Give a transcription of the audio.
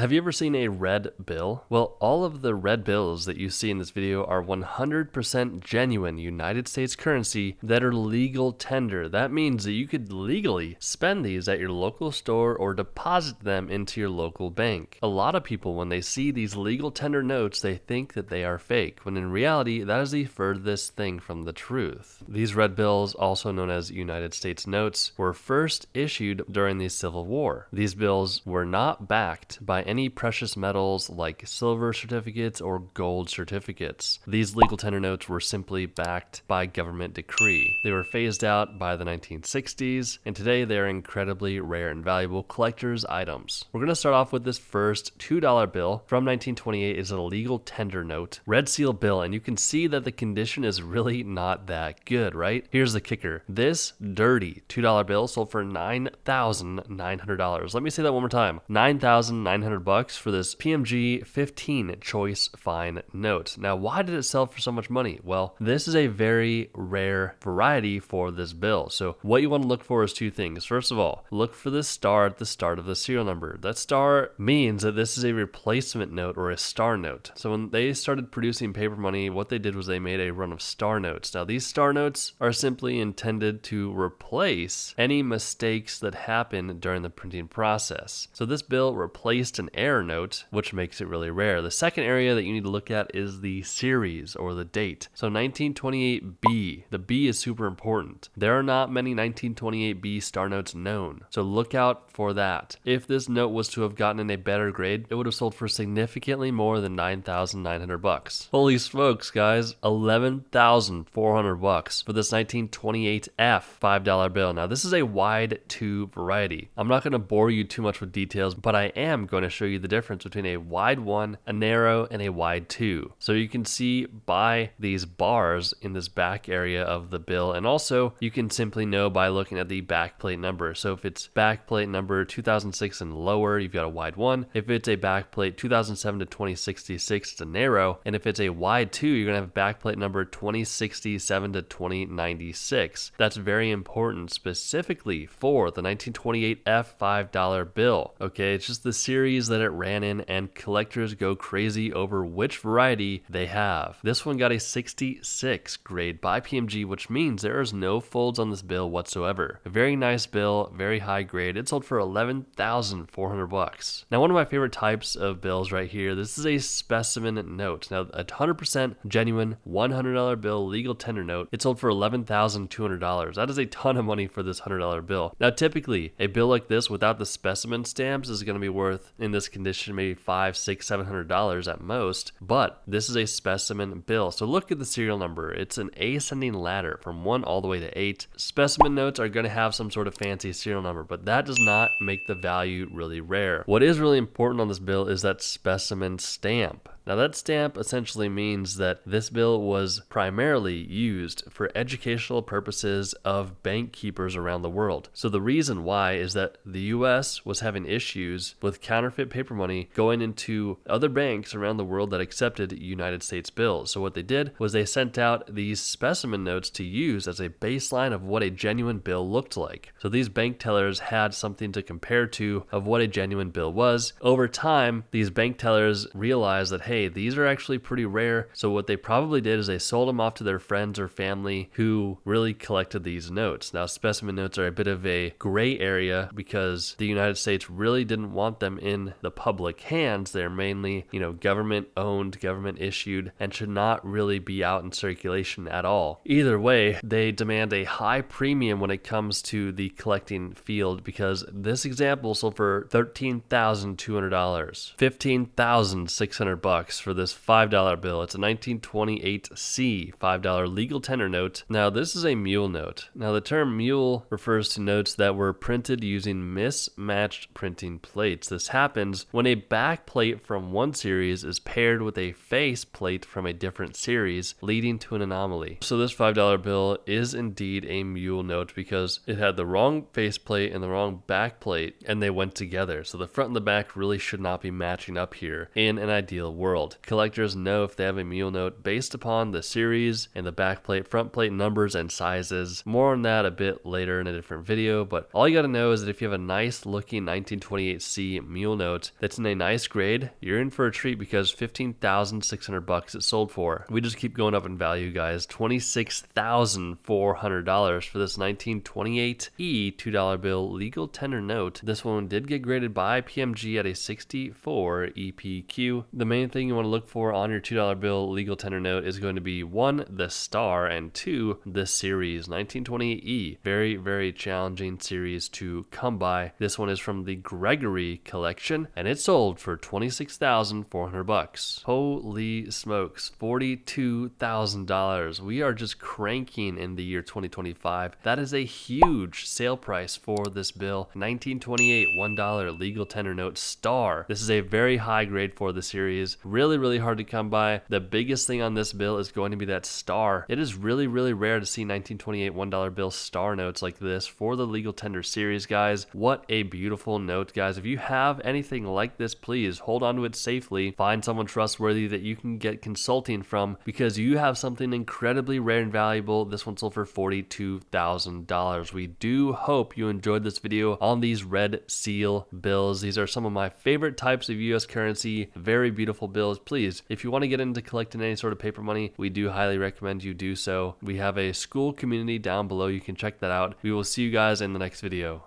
Have you ever seen a red bill? Well, all of the red bills that you see in this video are 100% genuine United States currency that are legal tender. That means that you could legally spend these at your local store or deposit them into your local bank. A lot of people, when they see these legal tender notes, they think that they are fake, when in reality, that is the furthest thing from the truth. These red bills, also known as United States notes, were first issued during the Civil War. These bills were not backed by any precious metals like silver certificates or gold certificates. These legal tender notes were simply backed by government decree. They were phased out by the 1960s, and today they are incredibly rare and valuable collector's items. We're going to start off with this first $2 bill from 1928. Is a legal tender note, red seal bill, and you can see that the condition is really not that good, right? Here's the kicker. This dirty $2 bill sold for $9,900. Let me say that one more time. $9,900 for this PMG 15 choice fine note. Now, why did it sell for so much money? Well, this is a very rare variety for this bill. So what you want to look for is two things. First of all, look for this star at the start of the serial number. That star means that this is a replacement note or a star note. So when they started producing paper money, what they did was they made a run of star notes. Now, these star notes are simply intended to replace any mistakes that happen during the printing process. So this bill replaced an error note, which makes it really rare. The second area that you need to look at is the series or the date. So 1928B, the B is super important. There are not many 1928B star notes known, so look out for that. If this note was to have gotten in a better grade, it would have sold for significantly more than $9,900. Holy smokes, guys, $11,400 for this 1928F $5 bill. Now, this is a wide 2 variety. I'm not going to bore you too much with details, but I am going to show you the difference between a wide 1, a narrow, and a wide 2. So you can see by these bars in this back area of the bill, and also you can simply know by looking at the backplate number. So if it's backplate number 2006 and lower, you've got a wide 1. If it's a backplate 2007 to 2066, it's a narrow. And if it's a wide 2, you're going to have backplate number 2067 to 2096. That's very important, specifically for the 1928 F $5 bill. Okay, it's just the series that it ran in, and collectors go crazy over which variety they have. This one got a 66 grade by PMG, which means there is no folds on this bill whatsoever. A very nice bill, very high grade. It sold for $11,400. Now, one of my favorite types of bills right here, this is a specimen note. Now, a 100% genuine $100 bill legal tender note. It sold for $11,200. That is a ton of money for this $100 bill. Now, typically, a bill like this without the specimen stamps is going to be worth, in this condition, maybe $500, $600, $700 at most, but this is a specimen bill. So look at the serial number. It's an ascending ladder from 1 all the way to 8. Specimen notes are going to have some sort of fancy serial number, but that does not make the value really rare. What is really important on this bill is that specimen stamp. Now, that stamp essentially means that this bill was primarily used for educational purposes of bank keepers around the world. So the reason why is that the US was having issues with counterfeit paper money going into other banks around the world that accepted United States bills. So what they did was they sent out these specimen notes to use as a baseline of what a genuine bill looked like. So these bank tellers had something to compare to of what a genuine bill was. Over time, these bank tellers realized that, hey, these are actually pretty rare. So what they probably did is they sold them off to their friends or family who really collected these notes. Now, specimen notes are a bit of a gray area because the United States really didn't want them in the public hands. They're mainly, government owned, government issued, and should not really be out in circulation at all. Either way, they demand a high premium when it comes to the collecting field, because this example sold for $13,200, $15,600 for this $5 bill. It's a 1928C $5 legal tender note. Now, this is a mule note. Now, the term mule refers to notes that were printed using mismatched printing plates. This happens when a back plate from one series is paired with a face plate from a different series, leading to an anomaly. So this $5 bill is indeed a mule note because it had the wrong face plate and the wrong back plate, and they went together. So the front and the back really should not be matching up here in an ideal world. world. Collectors know if they have a mule note based upon the series and the back plate, front plate numbers, and sizes. More on that a bit later in a different video, but all you gotta know is that if you have a nice looking 1928C mule note that's in a nice grade, you're in for a treat because $15,600 it sold for. We just keep going up in value, guys. $26,400 for this 1928E $2 bill legal tender note. This one did get graded by PMG at a 64 EPQ. The main thing you want to look for on your $2 bill legal tender note is going to be 1, the star, and 2, the series. 1928E, very, very challenging series to come by. This one is from the Gregory collection, and it sold for $26,400. Holy smokes, $42,000. We are just cranking in the year 2025. That is a huge sale price for this bill. 1928 $1 legal tender note star. This is a very high grade for the series. Really, really hard to come by. The biggest thing on this bill is going to be that star. It is really, really rare to see 1928 $1 bill star notes like this for the legal tender series, guys. What a beautiful note, guys. If you have anything like this, please hold on to it safely. Find someone trustworthy that you can get consulting from because you have something incredibly rare and valuable. This one sold for $42,000. We do hope you enjoyed this video on these red seal bills. These are some of my favorite types of US currency. Very beautiful bills. Please, if you want to get into collecting any sort of paper money, we do highly recommend you do so. We have a school community down below. You can check that out. We will see you guys in the next video.